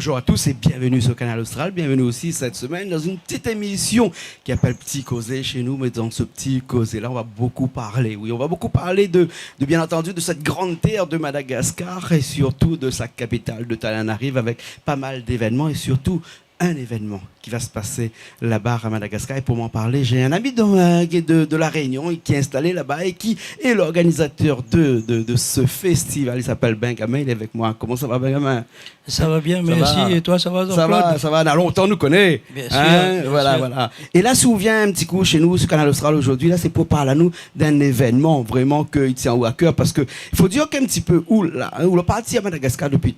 Bonjour à tous et bienvenue sur Canal Austral. Bienvenue aussi cette semaine dans une petite émission qui appelle Petit Causé chez nous. Mais dans ce petit causé-là, on va beaucoup parler. Oui, on va beaucoup parler de bien entendu de cette grande terre de Madagascar et surtout de sa capitale de Tananarive avec pas mal d'événements et surtout un événement qui va se passer là-bas à Madagascar. Et pour m'en parler, j'ai un ami de La Réunion qui est installé là-bas et qui est l'organisateur de ce festival. Il s'appelle Benjamin, il est avec moi. Comment ça va, Benjamin? Ça va bien, merci. Va. Et toi, ça va, Jean-Claude? Ça va, on a longtemps nous connaît. Bien sûr, bien voilà, sûr. Voilà. Et là, si on vient un petit coup chez nous, sur Canal Austral aujourd'hui, là, c'est pour parler à nous d'un événement vraiment qui tient à cœur parce que il faut dire qu'un petit peu où le parti à Madagascar depuis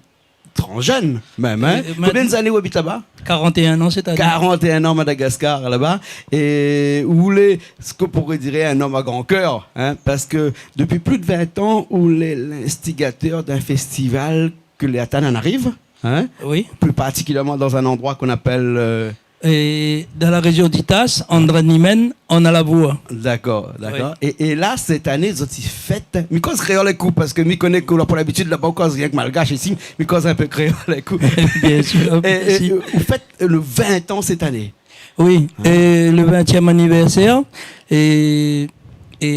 trop jeune, même. Hein? Combien d'années vous habitez là-bas? 41 ans, c'est-à-dire 41 ans Madagascar, là-bas. Et vous voulez, ce que pourrait dire un homme à grand cœur, hein? Parce que depuis plus de 20 ans, vous êtes l'instigateur d'un festival que les Tananarive, hein? Oui. Plus particulièrement dans un endroit qu'on appelle... Et dans la région d'Itas, André-Nimen, on a la voie. D'accord. Oui. Et là, cette année, vous avez fait... Je cause créole les coups, parce que je connais que pour l'habitude, là-bas, on cause rien que malgache ici, je cause un peu créole les coups. Bien sûr. Et vous faites le 20 ans cette année. Oui, et le 20e anniversaire, et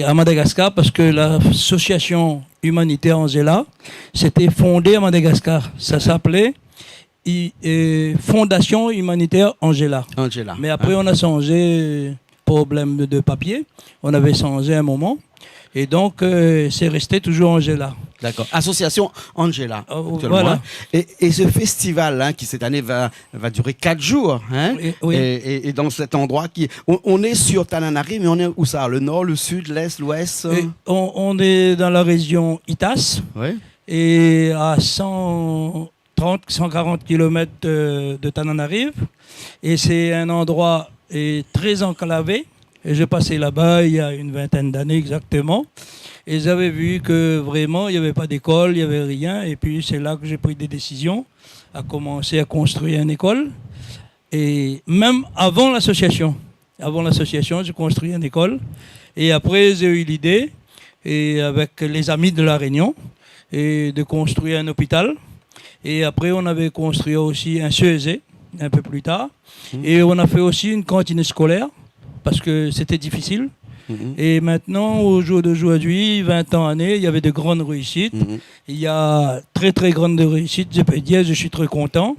à Madagascar, parce que l'association humanitaire Angela, s'était fondée à Madagascar. Ça s'appelait... Fondation humanitaire Angela. Mais après, on a changé, problème de papier. On avait changé un moment. Et donc, c'est resté toujours Angela. D'accord. Association Angela. Voilà. Et ce festival hein, qui, cette année, va durer 4 jours. Hein, oui. Et dans cet endroit, on est sur Tananarive, mais on est où ça? Le nord, le sud, l'est, l'ouest? On est dans la région Itas. Oui. Et à 140 km de Tananarive. Et c'est un endroit très enclavé. Et j'ai passé là-bas il y a une vingtaine d'années exactement. Et j'avais vu que vraiment, il n'y avait pas d'école, il n'y avait rien. Et puis c'est là que j'ai pris des décisions, à commencer à construire une école. Et même avant l'association, j'ai construit une école. Et après, j'ai eu l'idée, et avec les amis de La Réunion, et de construire un hôpital. Et après, on avait construit aussi un CEG, un peu plus tard. Et on a fait aussi une cantine scolaire, parce que c'était difficile. Et maintenant, au jour d'aujourd'hui, 20 ans années, il y avait de grandes réussites. Il y a très, très grandes réussites. Je peux dire, je suis très content.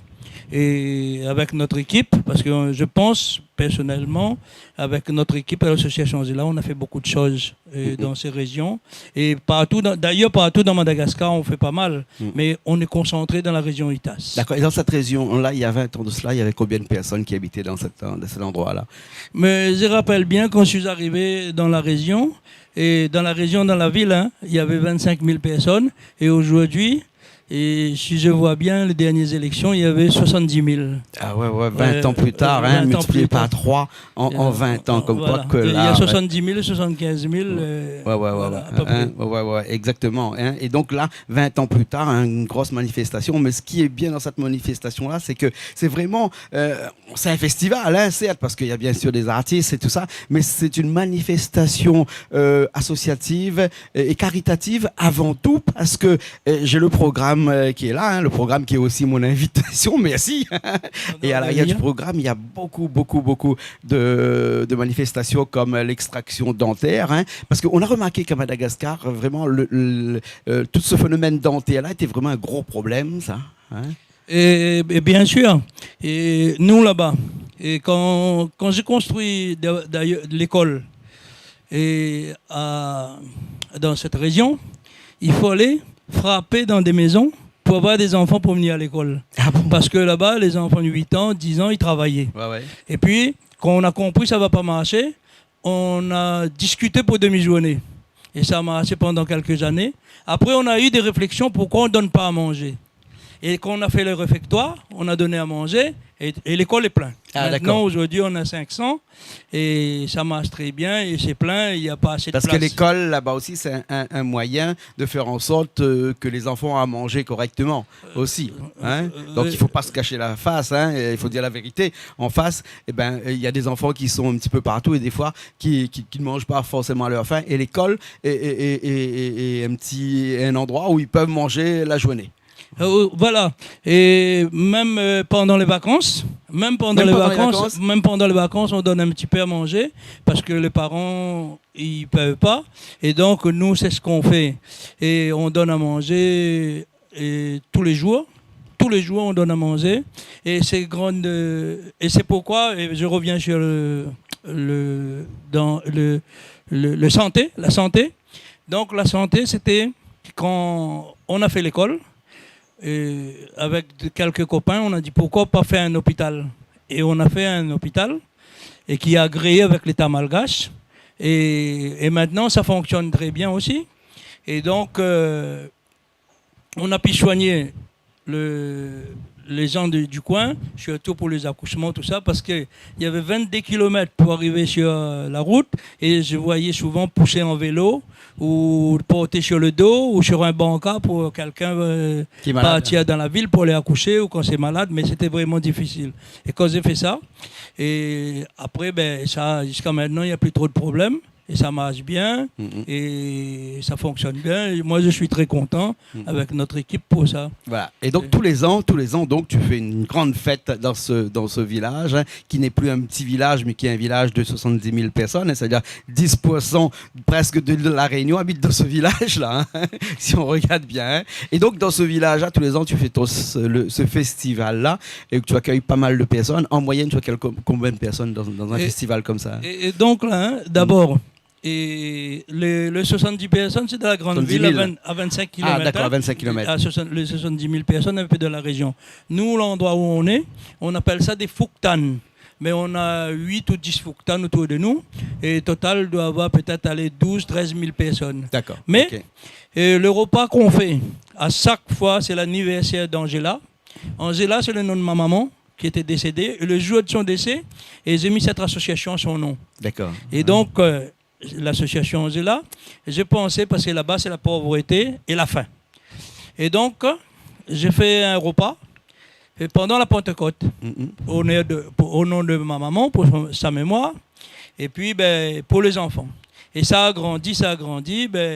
Et avec notre équipe, parce que je pense personnellement, avec notre équipe à l'association Angela, on a fait beaucoup de choses dans ces régions. Et partout, d'ailleurs, partout dans Madagascar, on fait pas mal, mais on est concentré dans la région Itas. D'accord. Et dans cette région-là, il y a 20 ans de cela, il y avait combien de personnes qui habitaient dans cet endroit-là? Mais je rappelle bien quand je suis arrivé dans la région, et dans la ville, hein, il y avait 25 000 personnes, et aujourd'hui, et si je vois bien, les dernières élections, il y avait 70 000. Ah ouais, 20 ans plus tard, multiplié par 3 en 20 ans. Comme voilà. quoi que là, il y a 70 000, 75 000. Ouais, exactement. Hein. Et donc là, 20 ans plus tard, une grosse manifestation. Mais ce qui est bien dans cette manifestation-là, c'est que c'est vraiment... c'est un festival, hein, certes, parce qu'il y a bien sûr des artistes et tout ça, mais c'est une manifestation associative et caritative avant tout, parce que j'ai le programme qui est là, hein, le programme qui est aussi mon invitation, merci. Et à l'arrière du programme, il y a beaucoup de manifestations comme l'extraction dentaire, hein, parce qu'on a remarqué qu'à Madagascar, vraiment, tout ce phénomène dentaire-là était vraiment un gros problème, ça. Hein. Et bien sûr, et nous là-bas, et quand j'ai construit d'ailleurs l'école dans cette région, il fallait frapper dans des maisons pour avoir des enfants pour venir à l'école. Ah bon? Parce que là-bas, les enfants de 8 ans, 10 ans, ils travaillaient. Ouais. Et puis, quand on a compris que ça ne va pas marcher, on a discuté pour demi-journée. Et ça a marché pendant quelques années. Après, on a eu des réflexions pourquoi on ne donne pas à manger. Et quand on a fait le réfectoire, on a donné à manger et l'école est pleine. Maintenant, aujourd'hui, on a 500 et ça marche très bien et c'est plein, il n'y a pas assez de place. Parce que l'école, là-bas aussi, c'est un moyen de faire en sorte que les enfants aient à manger correctement aussi. Hein? Donc, il ne faut pas se cacher la face, hein? Il faut dire la vérité. En face, il y a des enfants qui sont un petit peu partout et des fois qui ne mangent pas forcément à leur faim. Et l'école est un endroit où ils peuvent manger la journée. Voilà. Et même pendant les vacances, même pendant les vacances, on donne un petit peu à manger parce que les parents ils peuvent pas. Et donc nous, c'est ce qu'on fait. Et on donne à manger tous les jours. Tous les jours, on donne à manger. Et c'est pourquoi, et je reviens sur la santé. Donc la santé, c'était quand on a fait l'école. Et avec quelques copains, on a dit pourquoi pas faire un hôpital. Et on a fait un hôpital et qui est agréé avec l'État malgache. Et maintenant, ça fonctionne très bien aussi. Et donc, on a pu soigner les gens du coin, surtout pour les accouchements, tout ça, parce qu'il y avait 22 km pour arriver sur la route et je voyais souvent pousser en vélo ou porter sur le dos ou sur un banca pour quelqu'un partir dans la ville pour aller accoucher ou quand c'est malade, mais c'était vraiment difficile. Et quand j'ai fait ça, et après, ça, jusqu'à maintenant, il n'y a plus trop de problèmes. Et ça marche bien, et ça fonctionne bien. Et moi, je suis très content avec notre équipe pour ça. Voilà. Et donc, tous les ans, donc, tu fais une grande fête dans ce village, qui n'est plus un petit village, mais qui est un village de 70 000 personnes. C'est-à-dire 10% presque de la Réunion habitent dans ce village-là, si on regarde bien. Et donc, dans ce village-là, tous les ans, tu fais ce festival-là, et tu accueilles pas mal de personnes. En moyenne, tu accueilles combien de personnes dans un festival comme ça? Et donc, là, d'abord... Et le 70 personnes, c'est de la grande ville à 25 km. Ah, d'accord, à 25 km. Les 70 000 personnes, un peu de la région. Nous, l'endroit où on est, on appelle ça des fouktanes. Mais on a 8 ou 10 fouktanes autour de nous. Et total, doit avoir peut-être 12 13 000 personnes. D'accord. Mais le repas qu'on fait, à chaque fois, c'est l'anniversaire d'Angela. Angela, c'est le nom de ma maman qui était décédée. Et le jour de son décès, j'ai mis cette association à son nom. D'accord. Et donc... l'association est là. J'ai pensé, parce que là-bas, c'est la pauvreté et la faim. Et donc, j'ai fait un repas et pendant la Pentecôte, au nom de ma maman, pour sa mémoire, et puis pour les enfants. Et ça a grandi.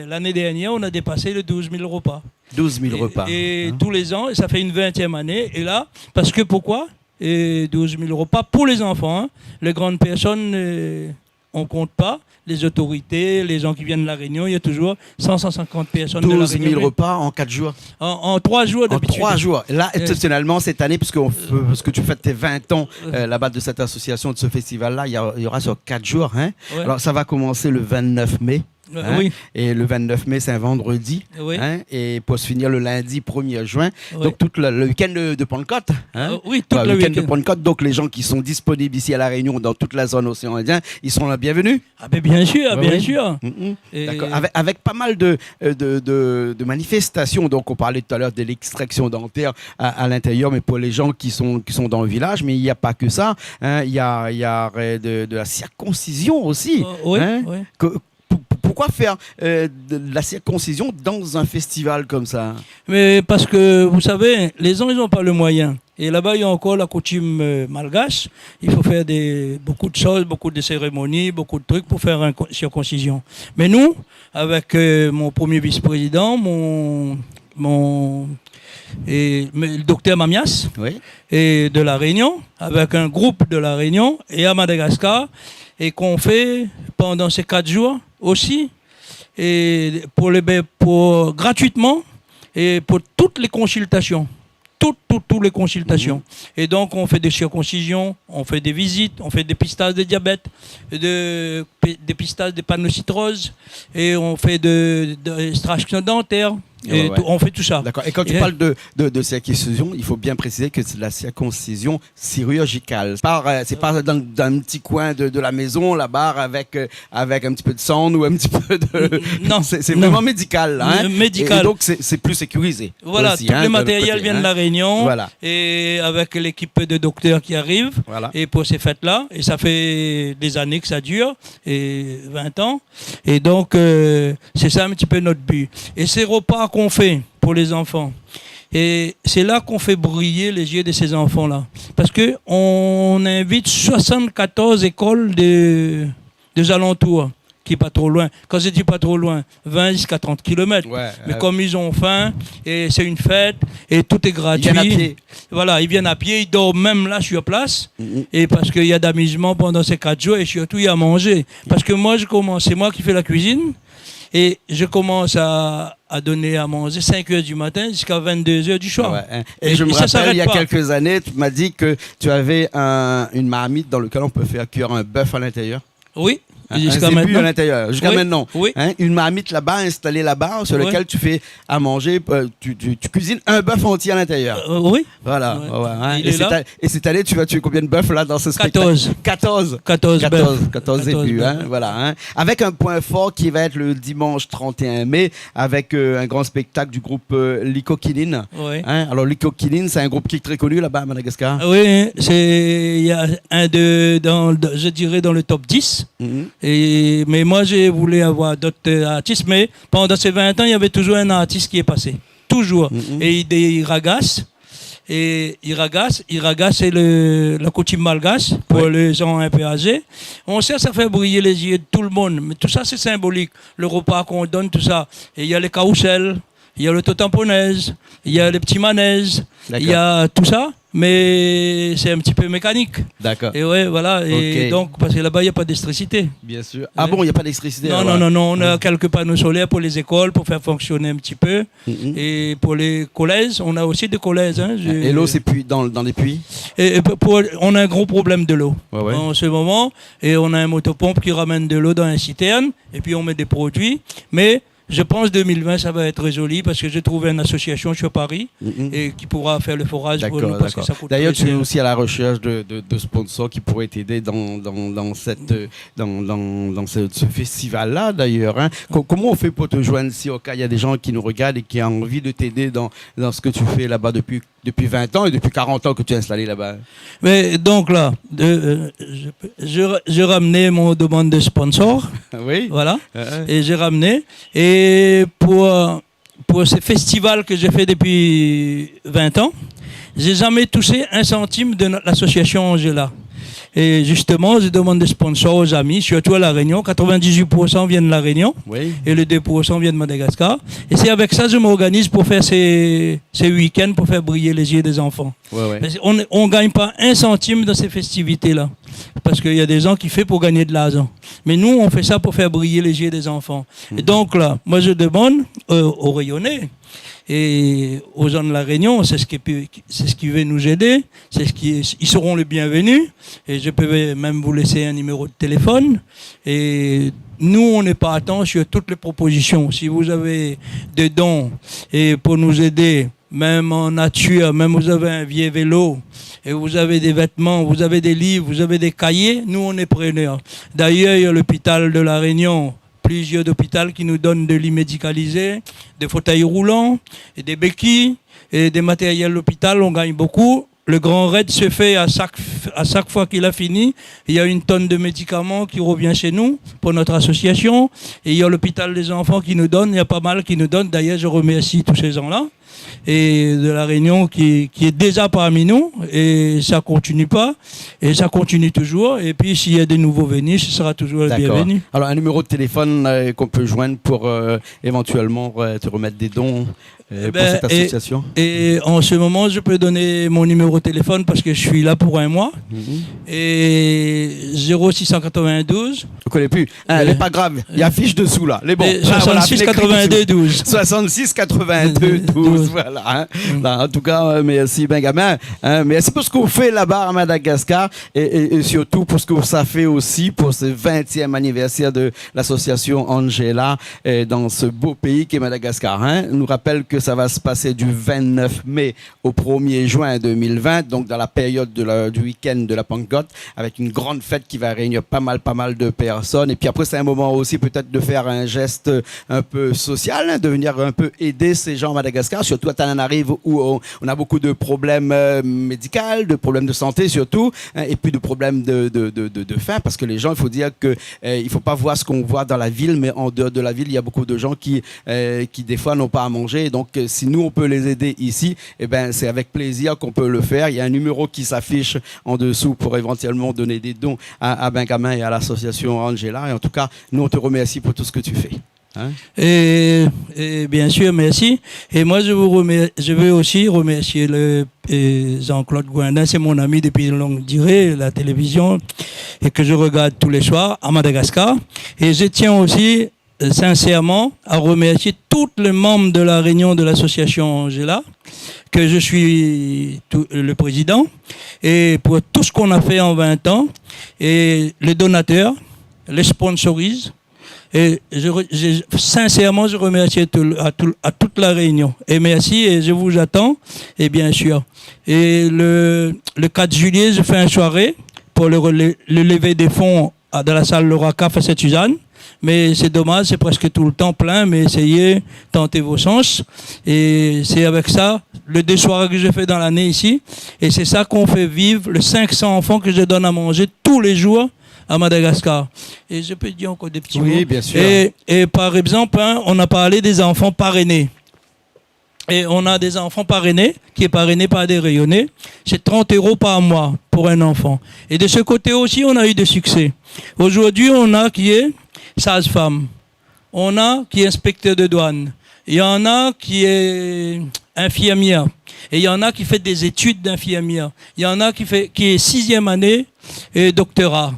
L'année dernière, on a dépassé les 12 000 repas. 12 000 repas. Et tous les ans, et ça fait une 20e année. Et là, parce que pourquoi? Et 12 000 repas pour les enfants. Les grandes personnes, on ne compte pas. Les autorités, les gens qui viennent de la Réunion, il y a toujours 150 personnes de la Réunion. 12 000 repas en 4 jours. En 3 jours d'habitude. En 3 jours. Là, exceptionnellement, cette année, parce que tu fêtes tes 20 ans là-bas de cette association, de ce festival-là, il y aura sur 4 jours. Hein. Ouais. Alors, ça va commencer le 29 mai. Hein? Oui. Et le 29 mai, c'est un vendredi. Oui. Hein? Et pour se finir le lundi 1er juin. Oui. Donc, tout le week-end de Pentecôte. Hein? Oui, tout le week-end de Pentecôte. Donc, les gens qui sont disponibles ici à La Réunion, dans toute la zone océan Indien, ils sont la bienvenue. Ah, ben bien sûr, bien sûr. Et... D'accord. Avec pas mal de manifestations. Donc, on parlait tout à l'heure de l'extraction dentaire à l'intérieur, mais pour les gens qui sont dans le village. Mais il n'y a pas que ça. Hein? Il y a de la circoncision aussi. Oui, hein? Oui. Pourquoi faire de la circoncision dans un festival comme ça? Mais parce que, vous savez, les gens, ils n'ont pas le moyen. Et là-bas, il y a encore la coutume malgache. Il faut faire beaucoup de choses, beaucoup de cérémonies, beaucoup de trucs pour faire une circoncision. Mais nous, avec mon premier vice-président, le docteur Mamias, oui. Et de La Réunion, avec un groupe de La Réunion et à Madagascar, et qu'on fait pendant ces 4 jours aussi, et pour gratuitement, et pour toutes les consultations. Toutes les consultations. Et donc, on fait des circoncisions, on fait des visites, on fait des dépistage de diabète, des dépistage de panocytose, et on fait de extraction dentaire. Et on fait tout ça. D'accord. Et quand tu parles de circoncision, il faut bien préciser que c'est de la circoncision chirurgicale. C'est pas dans un petit coin de la maison, là-bas, avec un petit peu de sang ou un petit peu de... Non. C'est vraiment médical. Là, hein. Médical. Et donc, c'est plus sécurisé. Voilà, aussi, tout hein, le matériel vient de La Réunion. Voilà. Et avec l'équipe de docteurs qui arrive. Voilà. Et pour ces fêtes-là. Et ça fait des années que ça dure. Et 20 ans. Et donc, c'est ça un petit peu notre but. Et ces repas qu'on fait pour les enfants. Et c'est là qu'on fait briller les yeux de ces enfants-là. Parce qu'on invite 74 écoles des alentours. qui est pas trop loin. Quand je dis pas trop loin, 20 jusqu'à 30 km. Ouais, Mais comme ils ont faim, et c'est une fête, et tout est gratuit. Ils viennent à pied. Voilà, ils viennent à pied, ils dorment même là sur place. Et parce qu'il y a d'amusement pendant ces 4 jours, et surtout il y a à manger. Parce que moi, c'est moi qui fais la cuisine. Et je commence à donner à manger 5 heures du matin jusqu'à 22 heures du soir. Ouais, hein. Et je me ça rappelle, s'arrête il y a pas. quelques années, tu m'as dit que tu avais une marmite dans laquelle on peut faire cuire un bœuf à l'intérieur. Oui, Un jusqu'à zébu maintenant. à l'intérieur, jusqu'à Oui, maintenant. oui. Hein, une marmite là-bas, installée là-bas, sur Oui. laquelle tu fais à manger, tu cuisines un bœuf entier à l'intérieur. Oui, Voilà. Ouais. Ouais, hein. Il Et est là. cette année, tu vas tuer combien de bœufs là dans ce spectacle? 14. 14 bœufs. 14 zébus, bœufs. hein, voilà. Hein. Avec un point fort qui va être le dimanche 31 mai, avec un grand spectacle du groupe Lico Kinin. Oui. Hein. Alors, Lico Kinin, c'est un groupe qui est très connu là-bas à Madagascar. Oui, il y a je dirais dans le top 10. Mhm. Mais moi, j'ai voulu avoir d'autres artistes. Mais pendant ces 20 ans, il y avait toujours un artiste qui est passé. Toujours. Mhm. Et il ragasse. Et Iragas, c'est la coutume malgache pour les gens un peu âgés. On sait, ça fait briller les yeux de tout le monde. Mais tout ça, c'est symbolique. Le repas qu'on donne, tout ça. Et il y a les carousels, il y a le tamponnaise, il y a les petits manèges, il y a tout ça. Mais c'est un petit peu mécanique. D'accord. Et ouais, voilà. Et Ok. donc, parce que là-bas, il n'y a pas d'électricité. Bien sûr. Ah bon, il n'y a pas d'électricité? Non, alors, non, hein. non, on a quelques panneaux solaires pour les écoles, pour faire fonctionner un petit peu. Mhm. Et pour les collèges, on a aussi des collèges. Hein. Et l'eau, c'est dans les puits? On a un gros problème de l'eau Ouais, ouais. en ce moment. Et on a un motopompe qui ramène de l'eau dans un citerne. Et puis on met des produits. Mais je pense 2020, ça va être joli parce que j'ai trouvé une association sur Paris Mhm. et qui pourra faire le forage pour nous D'accord, parce que d'accord. ça coûte D'ailleurs, très tu es cher. aussi à la recherche de sponsors qui pourraient t'aider dans ce festival-là, d'ailleurs. Hein. Comment on fait pour te joindre si au cas il y a des gens qui nous regardent et qui ont envie de t'aider dans ce que tu fais là-bas depuis 20 ans et depuis 40 ans que tu es installé là-bas? Mais donc là, je ramenais mon demande de sponsor. Oui. Voilà. Euh, Et j'ai ramené. Et pour ce festival que j'ai fait depuis 20 ans, j'ai jamais touché un centime de l'association Angela. Et justement, je demande des sponsors aux amis, surtout à La Réunion. 98% viennent de La Réunion Oui. et le 2% viennent de Madagascar. Et c'est avec ça que je m'organise pour faire ces week-ends, pour faire briller les yeux des enfants. Ouais, ouais. Parce qu'on ne gagne pas un centime dans ces festivités-là. Parce qu'il y a des gens qui font pour gagner de l'argent. Mais nous, on fait ça pour faire briller les yeux des enfants. Et donc là, moi je demande aux Rayonnais et aux gens de La Réunion, c'est ce qui veut nous aider, ils seront les bienvenus. Et je peux même vous laisser un numéro de téléphone. Et nous, on n'est pas attend sur toutes les propositions. Si vous avez des dons et pour nous aider, même en nature, même vous avez un vieux vélo, et vous avez des vêtements, vous avez des livres, vous avez des cahiers, nous on est preneurs. D'ailleurs, il y a l'hôpital de La Réunion, plusieurs hôpitaux qui nous donnent de lits médicalisés, des fauteuils roulants, et des béquilles, et des matériels d'hôpital, on gagne beaucoup. Le grand raid se fait à chaque fois qu'il a fini. Il y a une tonne de médicaments qui revient chez nous pour notre association. Et il y a l'hôpital des enfants qui nous donne, il y a pas mal qui nous donnent. D'ailleurs, je remercie tous ces gens-là. Et de La Réunion qui est déjà parmi nous. Et ça continue pas. Et ça continue toujours. Et puis, s'il y a des nouveaux venus, ce sera toujours le D'accord. bienvenu. Alors, un numéro de téléphone qu'on peut joindre pour éventuellement te remettre des dons pour cette association? Et en ce moment, je peux donner mon numéro de téléphone parce que je suis là pour un mois. Mhm. Et 0692 Je ne connais plus. Elle n'est pas grave. Il y a fiche dessous là. Les bons. et Ah, voilà, 66 écrit 82 dessous. 12. 66 82 12. Voilà. Hein. Là, en tout cas, merci Benjamin. Hein, merci pour ce que vous faites là-bas à Madagascar et surtout pour ce que ça fait aussi pour ce 20e anniversaire de l'association Angela dans ce beau pays qu'est Madagascar. Hein. On nous rappelle que ça va se passer du 29 mai au 1er juin 2020, donc dans la période du week-end de la Pentecôte, avec une grande fête qui va réunir pas mal de personnes. Et puis après, c'est un moment aussi peut-être de faire un geste un peu social, hein, de venir un peu aider ces gens à Madagascar, surtout à Tananarive où on a beaucoup de problèmes médicaux, de problèmes de santé surtout, hein, et puis de problèmes de faim, parce que les gens, il faut dire que il faut pas voir ce qu'on voit dans la ville, mais en dehors de la ville, il y a beaucoup de gens qui des fois n'ont pas à manger, donc si nous, on peut les aider ici, eh ben, c'est avec plaisir qu'on peut le faire. Il y a un numéro qui s'affiche en dessous pour éventuellement donner des dons à Benjamin et à l'association Angela. Et en tout cas, nous, on te remercie pour tout ce que tu fais. Hein? Et bien sûr, merci. Et moi, je veux aussi remercier Jean-Claude Gouindin, c'est mon ami depuis une longue durée, la télévision, et que je regarde tous les soirs à Madagascar. Et je tiens aussi sincèrement à remercier tous les membres de la réunion de l'association Angela, que je suis le président, et pour tout ce qu'on a fait en 20 ans, et les donateurs, les sponsoristes. Et sincèrement, je remercie à toute la réunion. Et merci, et je vous attends, et bien sûr. Et le 4 juillet, je fais une soirée pour le lever des fonds dans la salle Laura Caf à Sainte-Suzanne. Mais c'est dommage, c'est presque tout le temps plein, mais essayez, tentez vos sens. Et c'est avec ça, le 2 soirs que je fais dans l'année ici, et c'est ça qu'on fait vivre les 500 enfants que je donne à manger tous les jours à Madagascar. Et je peux dire encore des petits mots. Oui, bien sûr. Et par exemple, on a parlé des enfants parrainés. Et on a des enfants parrainés, qui est parrainé par des rayonnés. C'est 30 € par mois pour un enfant. Et de ce côté aussi, on a eu des succès. Aujourd'hui, on a qui est sage-femme. On a qui est inspecteur de douane. Il y en a qui est infirmière. Et il y en a qui fait des études d'infirmière. Il y en a qui est 6e année et doctorat.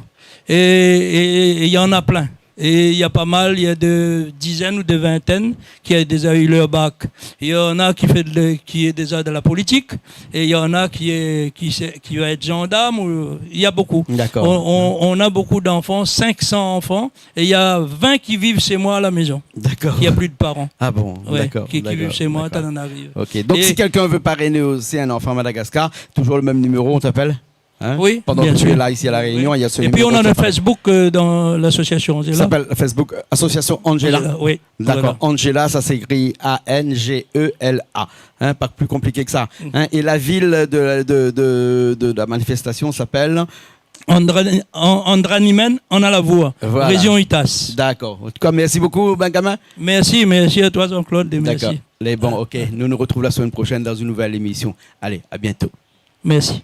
Et il y en a plein. Et il y a pas mal, il y a de dizaines ou de vingtaines qui a déjà eu leur bac. Il y en a qui est déjà de la politique, et il y en a qui va être gendarme. Il y a beaucoup. D'accord. On a beaucoup d'enfants, 500 enfants, et il y a 20 qui vivent chez moi à la maison. D'accord. Il n'y a plus de parents. Ah bon, Ouais, d'accord. qui vivent chez moi, t'en en arrive. Ok, donc si quelqu'un veut parrainer aussi un enfant à Madagascar, toujours le même numéro, on t'appelle? Hein? Oui, pendant bien que tu sûr. es là, ici à La Réunion, Oui. il y a ce Et numéro. puis on a qui le apparaît. Facebook dans l'association Ça Angela. s'appelle Facebook Association Angela. Oui. D'accord. Voilà. Angela, ça s'écrit A-N-G-E-L-A. Hein, pas plus compliqué que ça. Hein, et la ville de la manifestation s'appelle Andranimen, on a la voix. Voilà. Région Itas. D'accord. En tout cas, merci beaucoup, Benjamin. Merci à toi, Jean-Claude. Et D'accord. merci. Les bons, ok. Nous nous retrouvons la semaine prochaine dans une nouvelle émission. Allez, à bientôt. Merci.